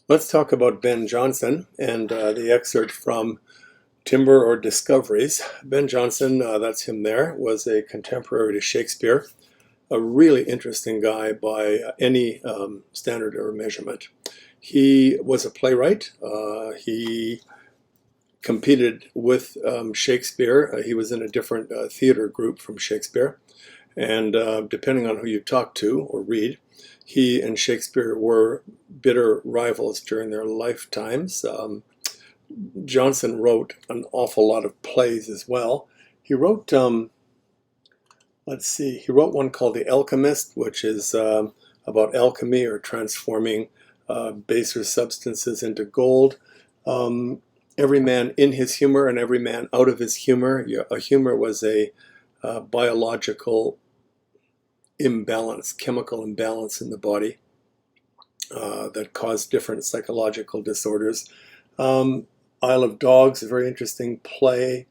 Let's talk about Ben Jonson and the excerpt from Timber or Discoveries. Ben Jonson, that's him there, was a contemporary to Shakespeare, a really interesting guy by any standard or measurement. He was a playwright. He competed with Shakespeare. He was in a different theater group from Shakespeare. And depending on who you talk to or read, he and Shakespeare were bitter rivals during their lifetimes. Jonson wrote an awful lot of plays as well. He wrote, he wrote one called The Alchemist, which is about alchemy or transforming baser substances into gold. Every man in his humor and every man out of his humor. A humor was a biological imbalance, chemical imbalance in the body that caused different psychological disorders. Isle of Dogs, a very interesting play.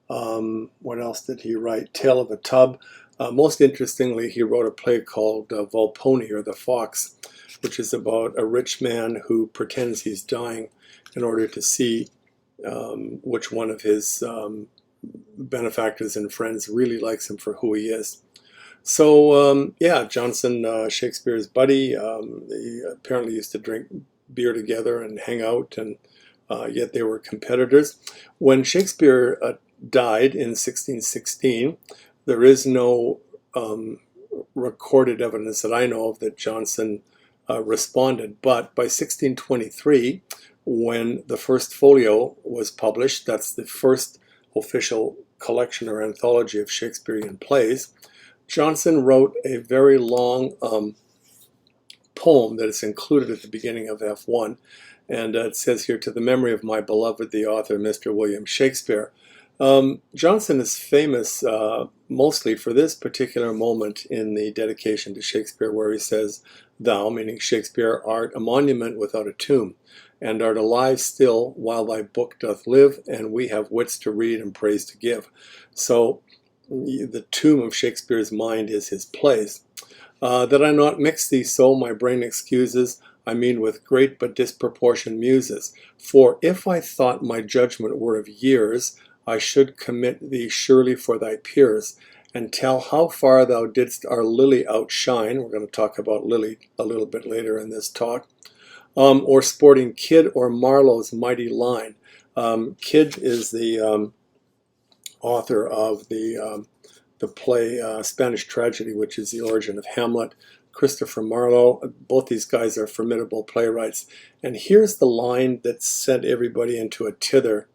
What else did he write? Tale of a Tub. Most interestingly, he wrote a play called Volpone, or the Fox, which is about a rich man who pretends he's dying in order to see which one of his benefactors and friends really likes him for who he is. So, yeah, Jonson, Shakespeare's buddy, they apparently used to drink beer together and hang out, and yet they were competitors. When Shakespeare died in 1616, there is no recorded evidence that I know of that Jonson responded. But by 1623, when the first folio was published, that's the first official collection or anthology of Shakespearean plays, Jonson wrote a very long poem that is included at the beginning of F1. And it says here, "To the memory of my beloved, the author, Mr. William Shakespeare." Jonson is famous mostly for this particular moment in the dedication to Shakespeare, where he says, "Thou," meaning Shakespeare, "art a monument without a tomb, and art alive still while thy book doth live, and we have wits to read and praise to give." So the tomb of Shakespeare's mind is his plays. "That I not mix thee so, my brain excuses, I mean with great but disproportioned muses. For if I thought my judgment were of years, I should commit thee surely for thy peers, and tell how far thou didst our Lily outshine." We're going to talk about Lily a little bit later in this talk. Or sporting Kid or Marlowe's mighty line. Kid is the author of the play Spanish Tragedy, which is the origin of Hamlet. Christopher Marlowe, both these guys are formidable playwrights. And here's the line that sent everybody into a tither.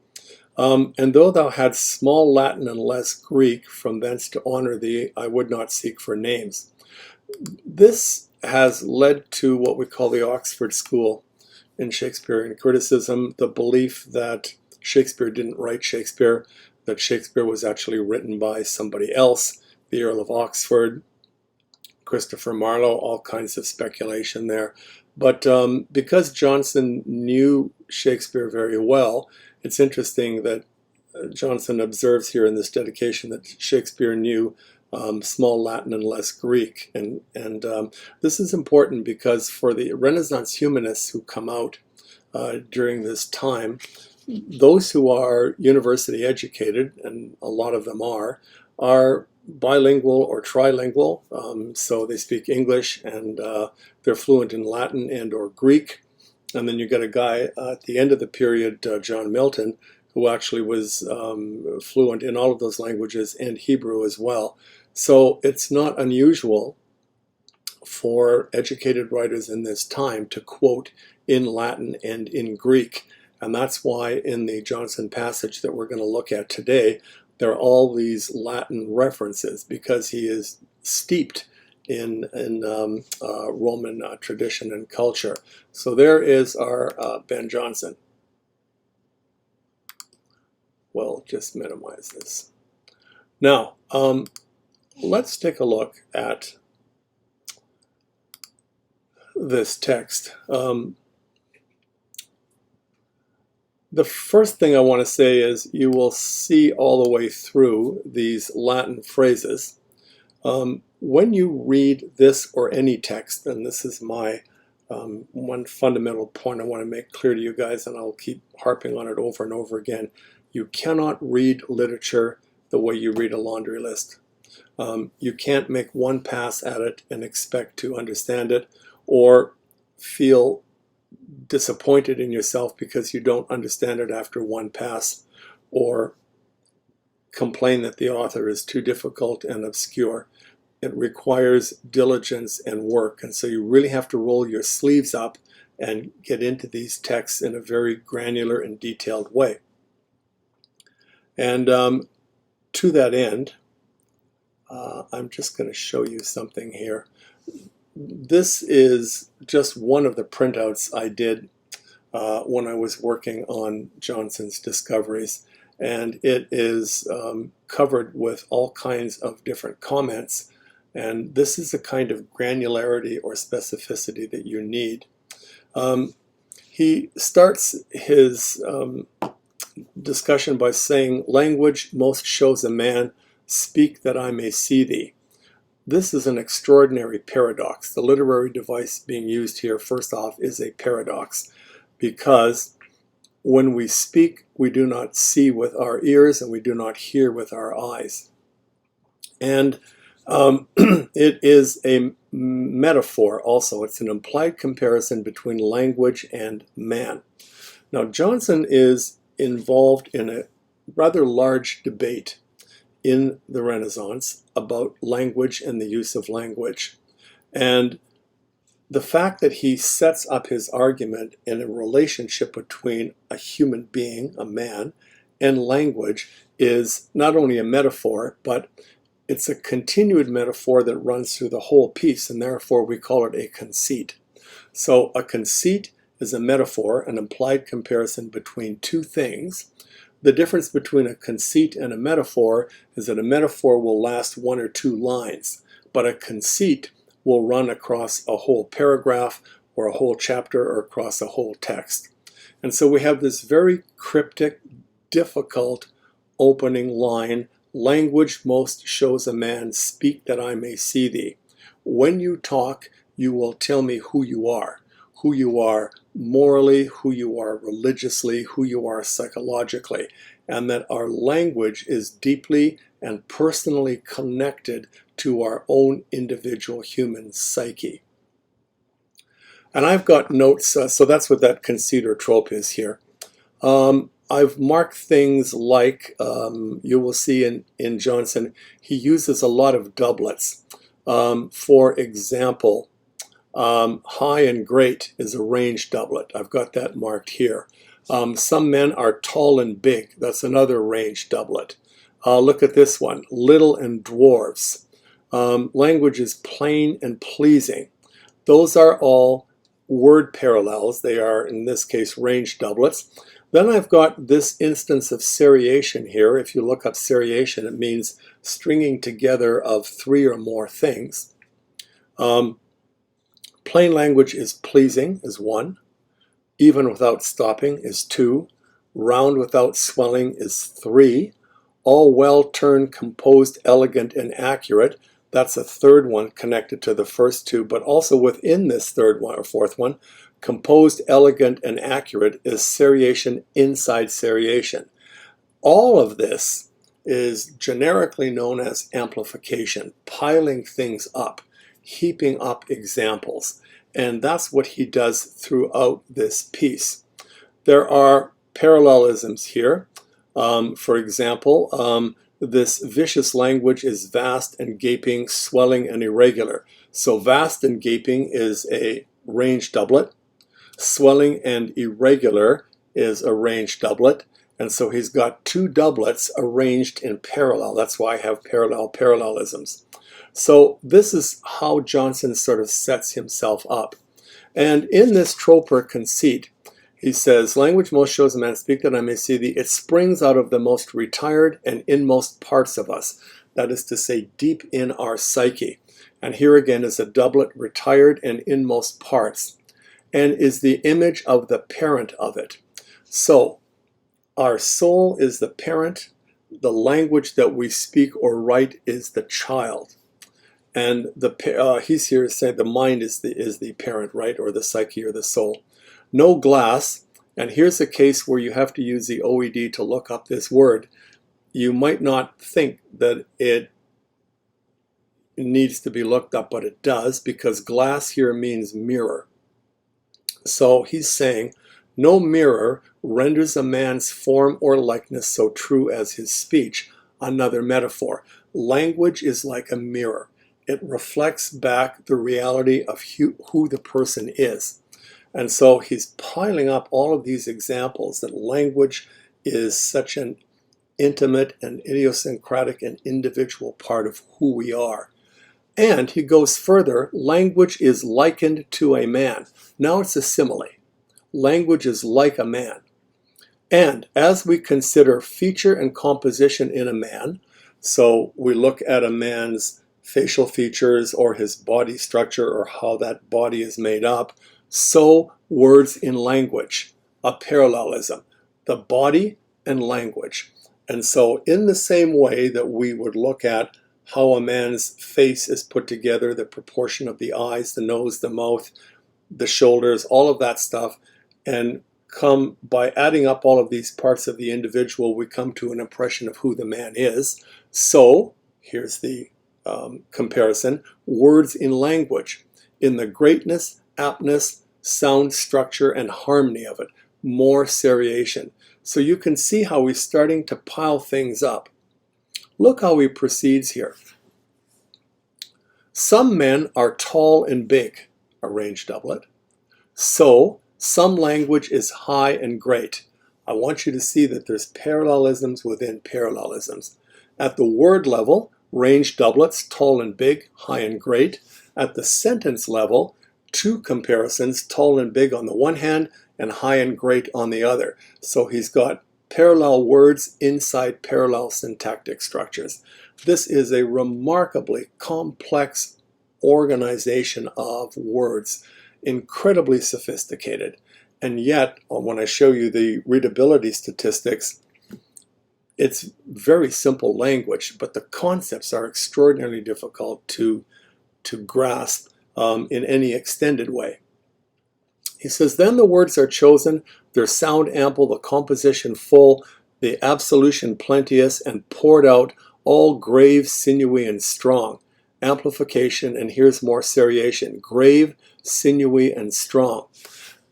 "And though thou hadst small Latin and less Greek, from thence to honor thee, I would not seek for names." This has led to what we call the Oxford School in Shakespearean criticism, the belief that Shakespeare didn't write Shakespeare, that Shakespeare was actually written by somebody else, the Earl of Oxford, Christopher Marlowe, all kinds of speculation there. But because Jonson knew Shakespeare very well, it's interesting that Jonson observes here in this dedication that Shakespeare knew small Latin and less Greek. And this is important because for the Renaissance humanists who come out during this time, those who are university educated, and a lot of them are bilingual or trilingual, so they speak English and they're fluent in Latin and or Greek. And then you get a guy at the end of the period, John Milton, who actually was fluent in all of those languages and Hebrew as well. So it's not unusual for educated writers in this time to quote in Latin and in Greek. And that's why in the Jonson passage that we're going to look at today, there are all these Latin references, because he is steeped in Roman tradition and culture. So there is our Ben Jonson. We'll just minimize this. Now, let's take a look at this text. The first thing I want to say is you will see all the way through these Latin phrases. When you read this or any text, and this is my one fundamental point I want to make clear to you guys, and I'll keep harping on it over and over again. You cannot read literature the way you read a laundry list. You can't make one pass at it and expect to understand it, or feel disappointed in yourself because you don't understand it after one pass, or complain that the author is too difficult and obscure. It requires diligence and work, and so you really have to roll your sleeves up and get into these texts in a very granular and detailed way. And to that end, I'm just going to show you something here. This is just one of the printouts I did when I was working on Jonson's discoveries, and it is covered with all kinds of different comments. And this is the kind of granularity or specificity that you need. He starts his discussion by saying, "Language most shows a man, speak that I may see thee." This is an extraordinary paradox. The literary device being used here, first off, is a paradox, because when we speak, we do not see with our ears and we do not hear with our eyes. And it is a metaphor also. It's an implied comparison between language and man. Now, Jonson is involved in a rather large debate in the Renaissance about language and the use of language. And the fact that he sets up his argument in a relationship between a human being, a man, and language is not only a metaphor, but it's a continued metaphor that runs through the whole piece, and therefore we call it a conceit. So a conceit is a metaphor, an implied comparison between two things. The difference between a conceit and a metaphor is that a metaphor will last one or two lines, but a conceit will run across a whole paragraph or a whole chapter or across a whole text. And so we have this very cryptic, difficult opening line: "Language most shows a man, speak that I may see thee." When you talk, you will tell me who you are morally, who you are religiously, who you are psychologically, and that our language is deeply and personally connected to our own individual human psyche. And I've got notes, so that's what that conceit or trope is here. I've marked things like, you will see in Jonson, he uses a lot of doublets. For example, high and great is a ranged doublet. I've got that marked here. Some men are tall and big. That's another ranged doublet. Look at this one, little and dwarfs. Language is plain and pleasing. Those are all word parallels. They are, in this case, ranged doublets. Then I've got this instance of seriation here. If you look up seriation, it means stringing together of three or more things. Plain language is pleasing is one. Even without stopping is two. Round without swelling is three. All well turned, composed, elegant, and accurate. That's a third one connected to the first two, but also within this third one or fourth one, composed, elegant, and accurate is seriation inside seriation. All of this is generically known as amplification, piling things up, heaping up examples. And that's what he does throughout this piece. There are parallelisms here. For example, this vicious language is vast and gaping, swelling and irregular. So vast and gaping is a ranged doublet. Swelling and irregular is a ranged doublet. And so he's got two doublets arranged in parallel. That's why I have parallelisms. So this is how Jonson sort of sets himself up. And in this trope or conceit, he says, "Language most shows a man, speak that I may see thee. It springs out of the most retired and inmost parts of us." That is to say, deep in our psyche. And here again is a doublet, retired and inmost parts, and is the image of the parent of it. So our soul is the parent. The language that we speak or write is the child. And he's here saying the mind is the parent, right, or the psyche or the soul. No glass, and here's a case where you have to use the OED to look up this word. You might not think that it needs to be looked up, but it does, because glass here means mirror. So he's saying, no mirror renders a man's form or likeness so true as his speech. Another metaphor. Language is like a mirror. It reflects back the reality of who the person is. And so he's piling up all of these examples that language is such an intimate and idiosyncratic and individual part of who we are. And he goes further, language is likened to a man. Now it's a simile. Language is like a man. And as we consider feature and composition in a man, so we look at a man's facial features or his body structure or how that body is made up, so words in language, a parallelism, the body and language. And so in the same way that we would look at how a man's face is put together, the proportion of the eyes, the nose, the mouth, the shoulders, all of that stuff, and come by adding up all of these parts of the individual, we come to an impression of who the man is. So here's the comparison, words in language, in the greatness, aptness, sound structure, and harmony of it, more seriation. So you can see how he's starting to pile things up. Look how he proceeds here. Some men are tall and big, a range doublet. So some language is high and great. I want you to see that there's parallelisms within parallelisms. At the word level, range doublets, tall and big, high and great. At the sentence level, two comparisons, tall and big on the one hand and high and great on the other. So he's got parallel words inside parallel syntactic structures. This is a remarkably complex organization of words, incredibly sophisticated. And yet, when I show you the readability statistics, it's very simple language, but the concepts are extraordinarily difficult to grasp in any extended way. He says, then the words are chosen, their sound ample, the composition full, the absolution plenteous, and poured out, all grave, sinewy, and strong. Amplification, and here's more seriation, grave, sinewy, and strong.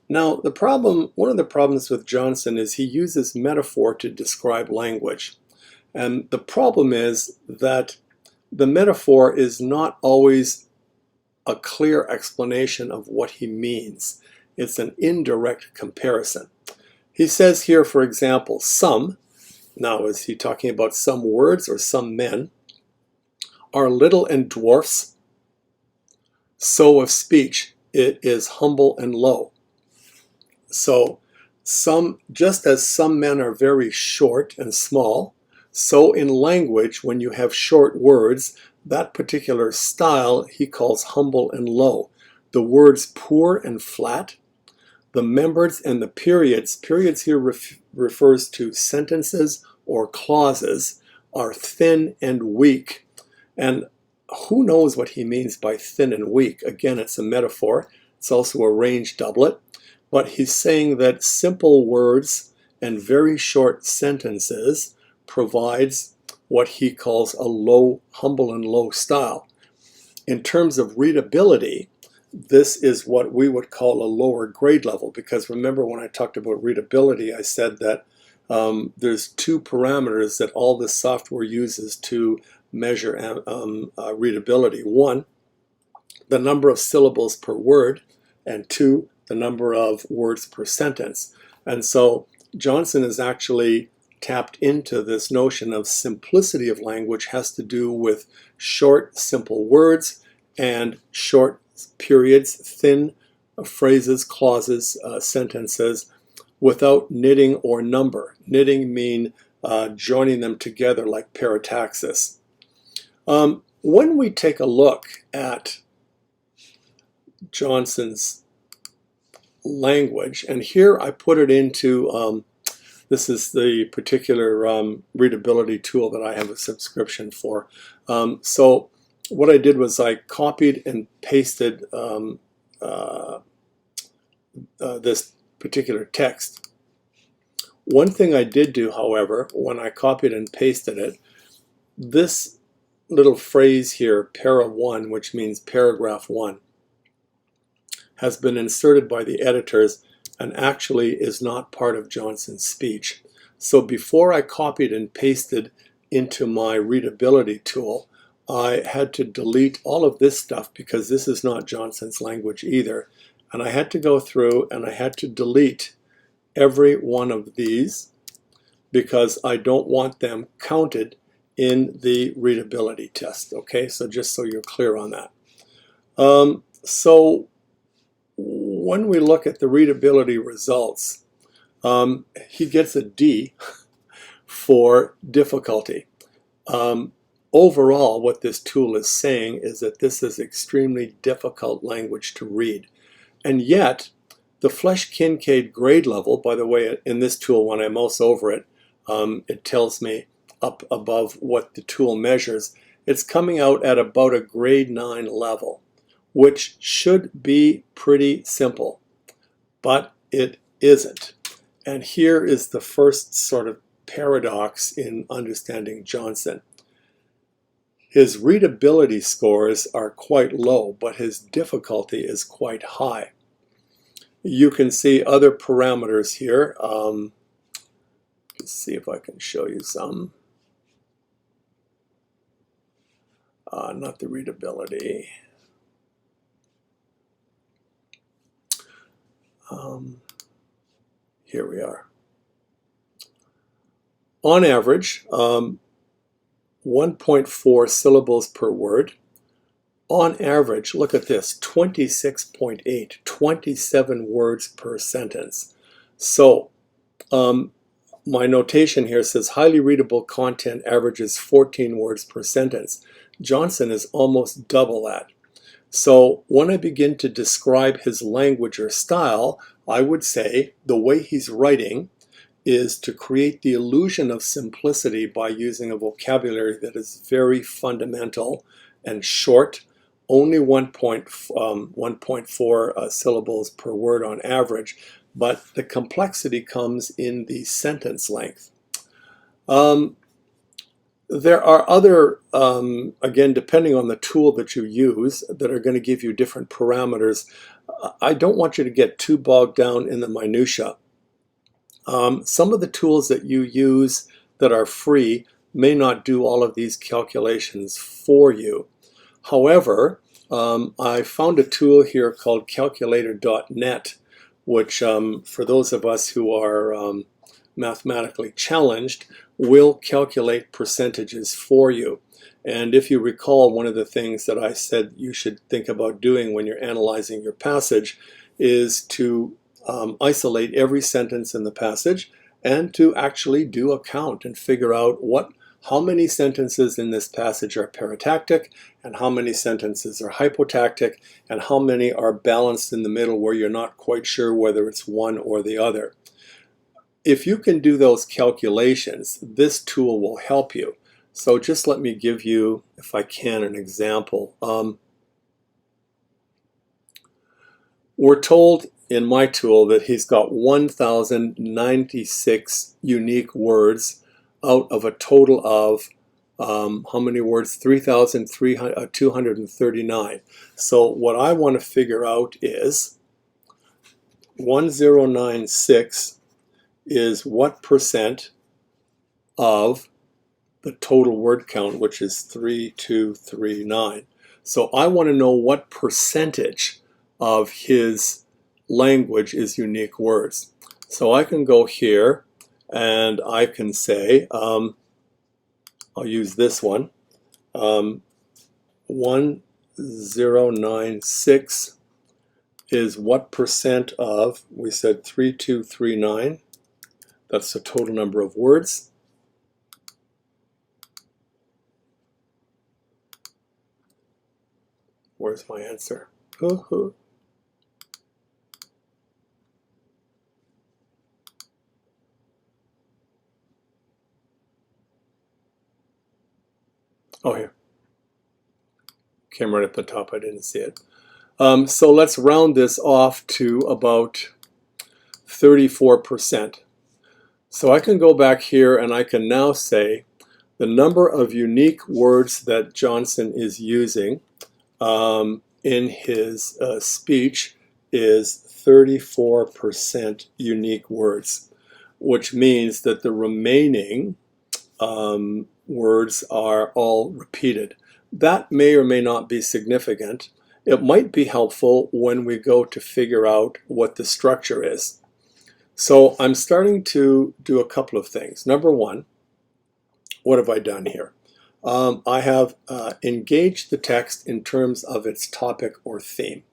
Now, one of the problems with Jonson is he uses metaphor to describe language. And the problem is that the metaphor is not always a clear explanation of what he means. It's an indirect comparison. He says here, for example, some, now is he talking about some words or some men, are little and dwarfs, so of speech it is humble and low. So just as some men are very short and small, so in language, when you have short words, that particular style he calls humble and low. The words poor and flat, the members and the periods here refers to sentences or clauses, are thin and weak. And who knows what he means by thin and weak? Again, it's a metaphor. It's also a range doublet. But he's saying that simple words and very short sentences provides what he calls a low, humble and low style. In terms of readability, this is what we would call a lower grade level, because remember when I talked about readability, I said that there's two parameters that all this software uses to measure readability. One, the number of syllables per word, and two, the number of words per sentence. And so Jonson has actually tapped into this notion of simplicity of language has to do with short, simple words and short periods, thin phrases, clauses, sentences, without knitting or number. Knitting mean joining them together like parataxis. When we take a look at Jonson's language, and here I put it into, this is the particular readability tool that I have a subscription for. So what I did was I copied and pasted this particular text. One thing I did do, however, when I copied and pasted it, this little phrase here, para 1, which means paragraph 1, has been inserted by the editors and actually is not part of Jonson's speech. So before I copied and pasted into my readability tool, I had to delete all of this stuff because this is not Jonson's language either. And I had to go through and I had to delete every one of these because I don't want them counted in the readability test. Okay, so just so you're clear on that. So when we look at the readability results, he gets a D for difficulty. Overall, what this tool is saying is that this is extremely difficult language to read. And yet, the Flesch-Kincaid grade level, by the way, in this tool, when I mouse over it, it tells me up above what the tool measures. It's coming out at about a grade 9 level, which should be pretty simple, but it isn't. And here is the first sort of paradox in understanding Jonson. His readability scores are quite low, but his difficulty is quite high. You can see other parameters here. Let's see if I can show you some. Not the readability. Here we are. On average, 1.4 syllables per word. On average, look at this, 26.8, 27 words per sentence. So my notation here says highly readable content averages 14 words per sentence. Jonson is almost double that. So when I begin to describe his language or style, I would say the way he's writing is to create the illusion of simplicity by using a vocabulary that is very fundamental and short, only 1.4 syllables per word on average, but the complexity comes in the sentence length. There are other, again, depending on the tool that you use, that are going to give you different parameters. I don't want you to get too bogged down in the minutia. Some of the tools that you use that are free may not do all of these calculations for you. However, I found a tool here called calculator.net, which for those of us who are mathematically challenged, will calculate percentages for you. And if you recall, one of the things that I said you should think about doing when you're analyzing your passage is to isolate every sentence in the passage and to actually do a count and figure out how many sentences in this passage are paratactic and how many sentences are hypotactic and how many are balanced in the middle where you're not quite sure whether it's one or the other. If you can do those calculations, this tool will help you. So just let me give you, if I can, an example. We're told in my tool that he's got 1,096 unique words out of a total of, how many words? 3,239. So what I want to figure out is 1096 is what percent of the total word count, which is 3,239. So I want to know what percentage of his language is unique words. So I can go here and I can say, I'll use this one, 1096 is what percent of, we said 3,239, that's the total number of words. Where's my answer? Oh, here. Came right at the top, I didn't see it. So let's round this off to about 34%. So I can go back here and I can now say the number of unique words that Jonson is using in his speech is 34% unique words, which means that the remaining words are all repeated. That may or may not be significant. It might be helpful when we go to figure out what the structure is. So I'm starting to do a couple of things. Number one, what have I done here? I have engaged the text in terms of its topic or theme.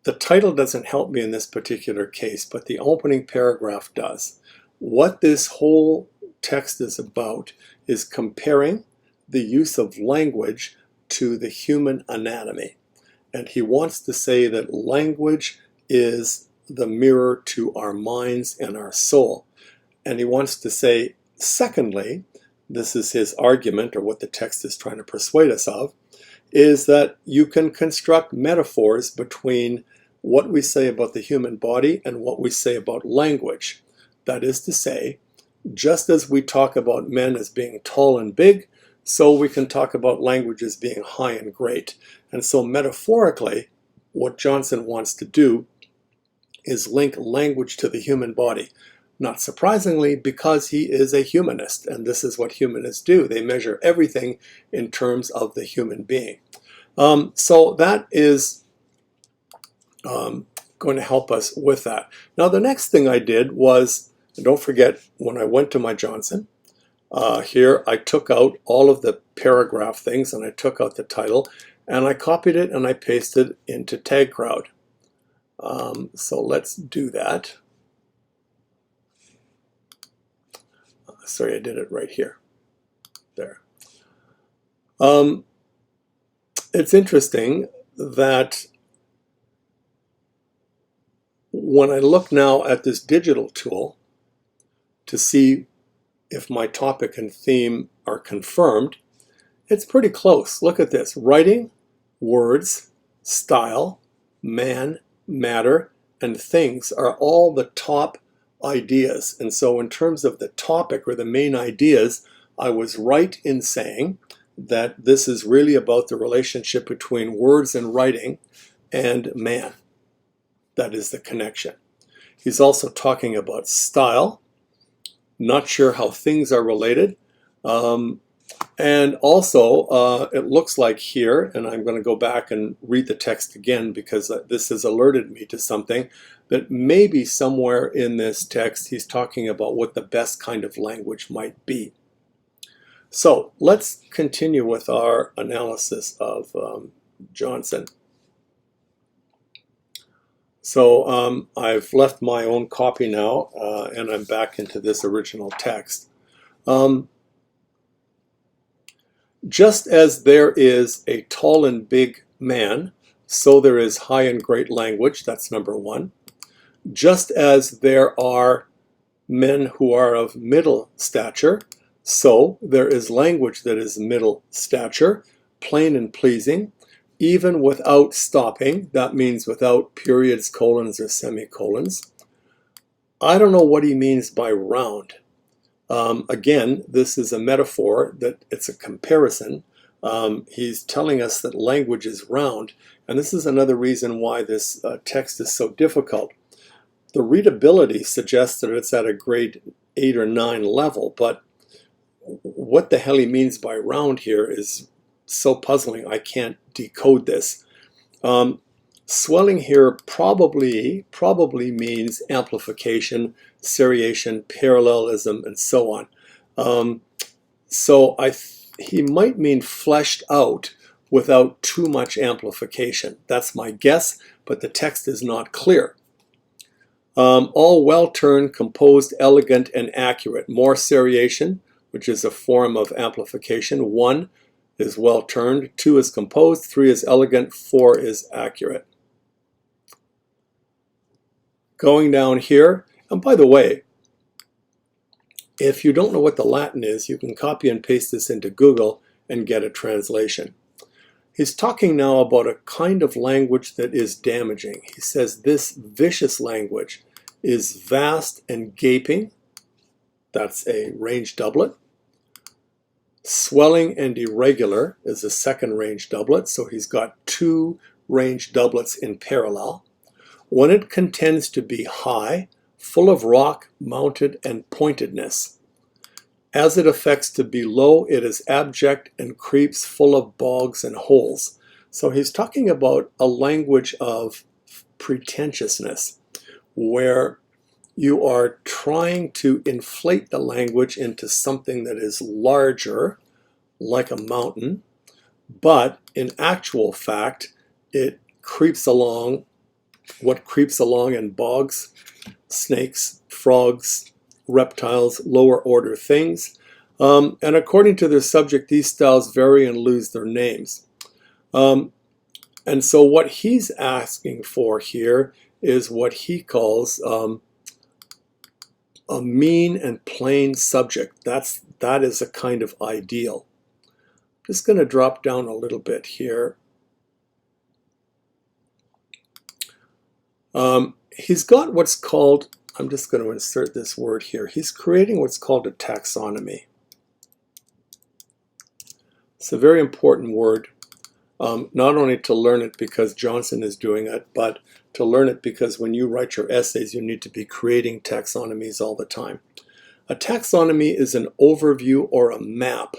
The title doesn't help me in this particular case, but the opening paragraph does. What this whole text is about is comparing the use of language to the human anatomy. And he wants to say that language is the mirror to our minds and our soul. And he wants to say, secondly, this is his argument, or what the text is trying to persuade us of, is that you can construct metaphors between what we say about the human body and what we say about language. That is to say, just as we talk about men as being tall and big, so we can talk about language as being high and great. And so metaphorically, what Jonson wants to do is link language to the human body. Not surprisingly, because he is a humanist, and this is what humanists do. They measure everything in terms of the human being. So that is going to help us with that. Now, the next thing I did was, and don't forget, when I went to my Jonson, here I took out all of the paragraph things, and I took out the title, and I copied it and I pasted into Tag Crowd. So let's do that. Sorry, I did it right here. There. It's interesting that when I look now at this digital tool to see if my topic and theme are confirmed, it's pretty close. Look at this. Writing, words, style, man, matter, and things are all the top ideas. And so in terms of the topic or the main ideas, I was right in saying that this is really about the relationship between words and writing and man. That is the connection. He's also talking about style. Not sure how things are related. And also, it looks like here, and I'm going to go back and read the text again because this has alerted me to something, that maybe somewhere in this text he's talking about what the best kind of language might be. So let's continue with our analysis of Jonson. So I've left my own copy now, and I'm back into this original text. Just as there is a tall and big man, so there is high and great language. That's number one. Just as there are men who are of middle stature, so there is language that is middle stature, plain and pleasing, even without stopping. That means without periods, colons, or semicolons. I don't know what he means by round. Again, this is a metaphor, that it's a comparison. He's telling us that language is round, and this is another reason why this text is so difficult. The readability suggests that it's at a grade 8 or 9 level, but what the hell he means by round here is so puzzling. I can't decode this. Swelling here probably means amplification, seriation, parallelism, and so on. So he might mean fleshed out without too much amplification. That's my guess, but the text is not clear. All well-turned, composed, elegant, and accurate. More seriation, which is a form of amplification. 1 is well-turned, 2 is composed, 3 is elegant, 4 is accurate. Going down here, and by the way, if you don't know what the Latin is, you can copy and paste this into Google and get a translation. He's talking now about a kind of language that is damaging. He says this vicious language is vast and gaping. That's a range doublet. Swelling and irregular is a second range doublet, so he's got two range doublets in parallel. When it contends to be high, full of rock, mounted, and pointedness. As it affects to be low, it is abject and creeps full of bogs and holes. So he's talking about a language of pretentiousness, where you are trying to inflate the language into something that is larger, like a mountain, but in actual fact, it creeps along. What creeps along in bogs, snakes, frogs, reptiles, lower order things. And according to their subject, these styles vary and lose their names. And so what he's asking for here is what he calls a mean and plain subject. That is a kind of ideal. I'm just going to drop down a little bit here. He's got what's called, I'm just going to insert this word here, he's creating what's called a taxonomy. It's a very important word, not only to learn it because Jonson is doing it, but to learn it because when you write your essays, you need to be creating taxonomies all the time. A taxonomy is an overview or a map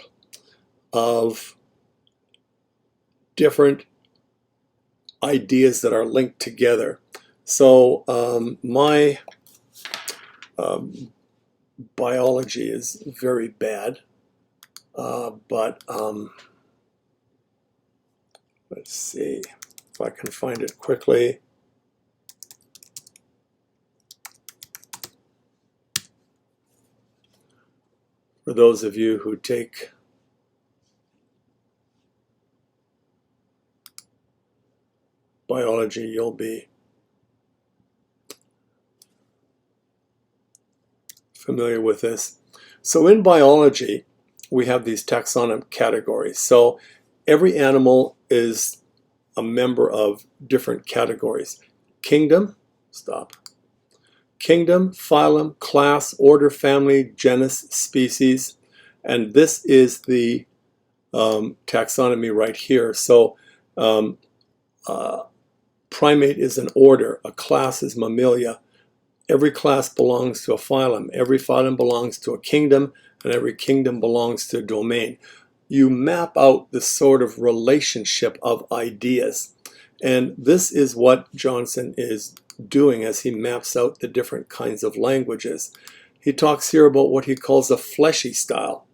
of different ideas that are linked together. So my biology is very bad, but let's see if I can find it quickly. For those of you who take biology, you'll be familiar with this. So in biology, we have these taxonomic categories. So every animal is a member of different categories. Kingdom, Kingdom, phylum, class, order, family, genus, species. And this is the taxonomy right here. So primate is an order, a class is mammalia. Every class belongs to a phylum, every phylum belongs to a kingdom, and every kingdom belongs to a domain. You map out the sort of relationship of ideas. And this is what Jonson is doing as he maps out the different kinds of languages. He talks here about what he calls a fleshy style,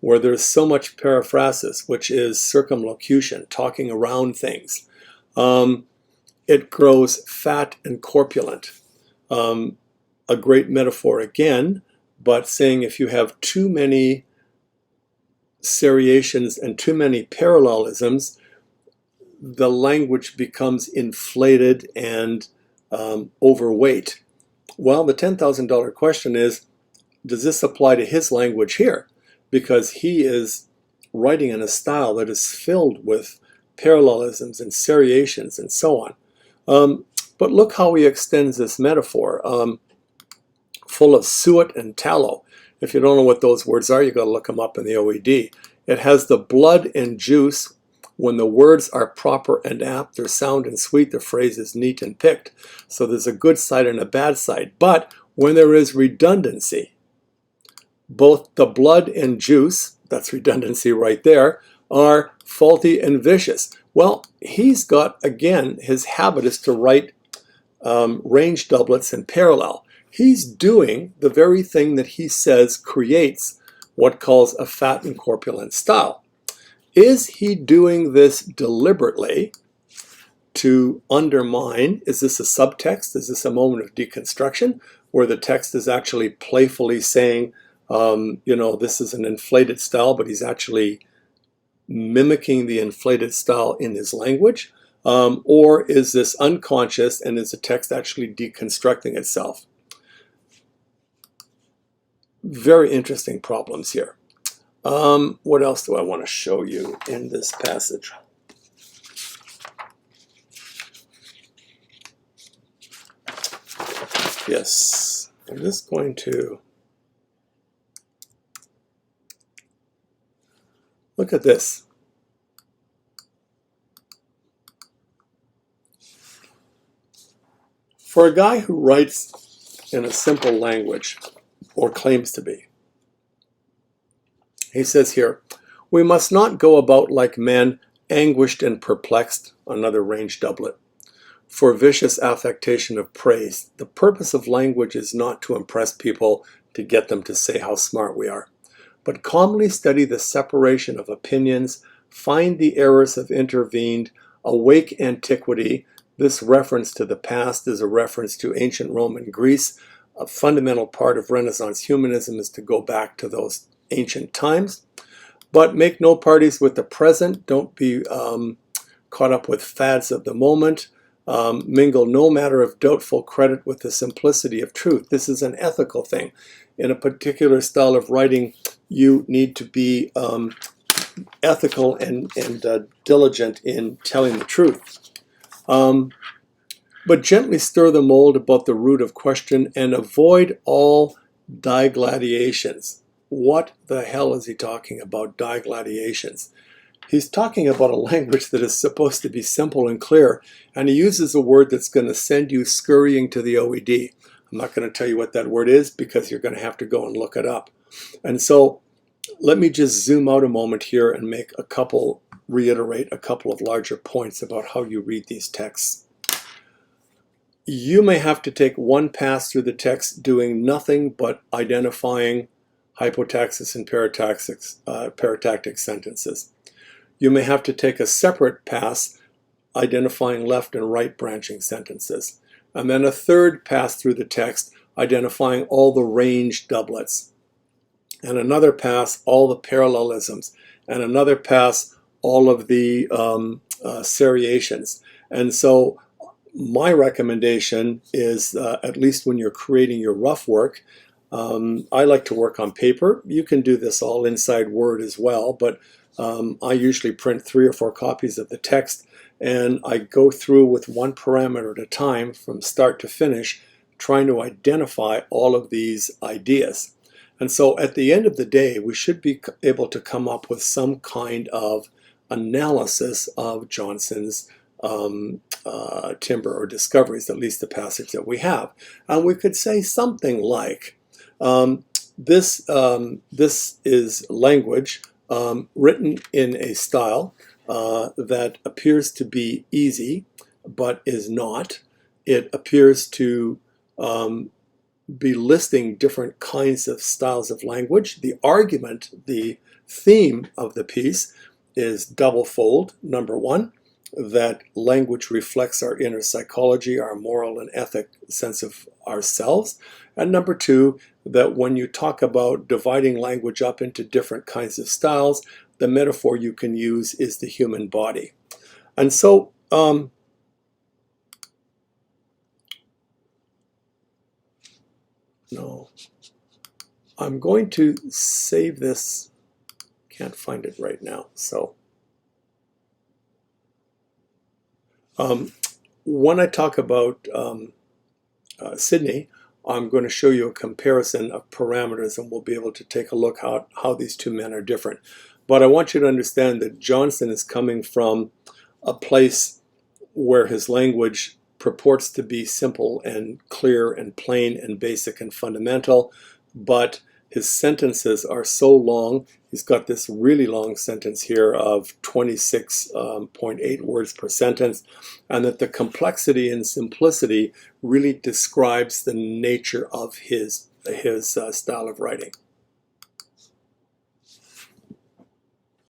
where there's so much periphrasis, which is circumlocution, talking around things. It grows fat and corpulent. A great metaphor again, but saying if you have too many seriations and too many parallelisms, the language becomes inflated and overweight. Well, the $10,000 question is, does this apply to his language here? Because he is writing in a style that is filled with parallelisms and seriations and so on. But look how he extends this metaphor, full of suet and tallow. If you don't know what those words are, you've got to look them up in the OED. It has the blood and juice. When the words are proper and apt, they're sound and sweet, the phrase is neat and picked. So there's a good side and a bad side. But when there is redundancy, both the blood and juice, that's redundancy right there, are faulty and vicious. Well, he's got, again, his habit is to write range doublets in parallel. He's doing the very thing that he says creates what calls a fat and corpulent style. Is he doing this deliberately to undermine? Is this a subtext? Is this a moment of deconstruction where the text is actually playfully saying, this is an inflated style, but he's actually mimicking the inflated style in his language? Or is this unconscious and is the text actually deconstructing itself? Very interesting problems here. What else do I want to show you in this passage? Yes, I'm just going to look at this. For a guy who writes in a simple language, or claims to be, he says here, we must not go about like men, anguished and perplexed, another range doublet, for vicious affectation of praise. The purpose of language is not to impress people, to get them to say how smart we are, but calmly study the separation of opinions, find the errors have intervened, awake antiquity. This reference to the past is a reference to ancient Rome and Greece. A fundamental part of Renaissance humanism is to go back to those ancient times. But make no parties with the present. Don't be caught up with fads of the moment. Mingle no matter of doubtful credit with the simplicity of truth. This is an ethical thing. In a particular style of writing, you need to be ethical and diligent in telling the truth. But gently stir the mold about the root of question and avoid all digladiations. What the hell is he talking about, digladiations? He's talking about a language that is supposed to be simple and clear, and he uses a word that's going to send you scurrying to the OED. I'm not going to tell you what that word is because you're going to have to go and look it up. And so let me just zoom out a moment here and reiterate a couple of larger points about how you read these texts. You may have to take one pass through the text doing nothing but identifying hypotaxis and paratactic sentences. You may have to take a separate pass identifying left and right branching sentences. And then a third pass through the text identifying all the range doublets. And another pass, all the parallelisms. And another pass, all of the seriations. And so my recommendation is, at least when you're creating your rough work, I like to work on paper. You can do this all inside Word as well, but I usually print 3 or 4 copies of the text, and I go through with one parameter at a time from start to finish, trying to identify all of these ideas. And so at the end of the day, we should be able to come up with some kind of analysis of Jonson's timbre or discoveries, at least the passage that we have. And we could say something like, this is language written in a style that appears to be easy, but is not. It appears to be listing different kinds of styles of language. The argument, the theme of the piece is double-fold. Number one, that language reflects our inner psychology, our moral and ethic sense of ourselves. And number two, that when you talk about dividing language up into different kinds of styles, the metaphor you can use is the human body. And so, no, I'm going to save this. Can't find it right now. So when I talk about Sydney, I'm going to show you a comparison of parameters, and we'll be able to take a look at how these two men are different. But I want you to understand that Jonson is coming from a place where his language purports to be simple and clear and plain and basic and fundamental, but his sentences are so long. He's got this really long sentence here of 26.8 words per sentence, and that the complexity and simplicity really describes the nature of his style of writing.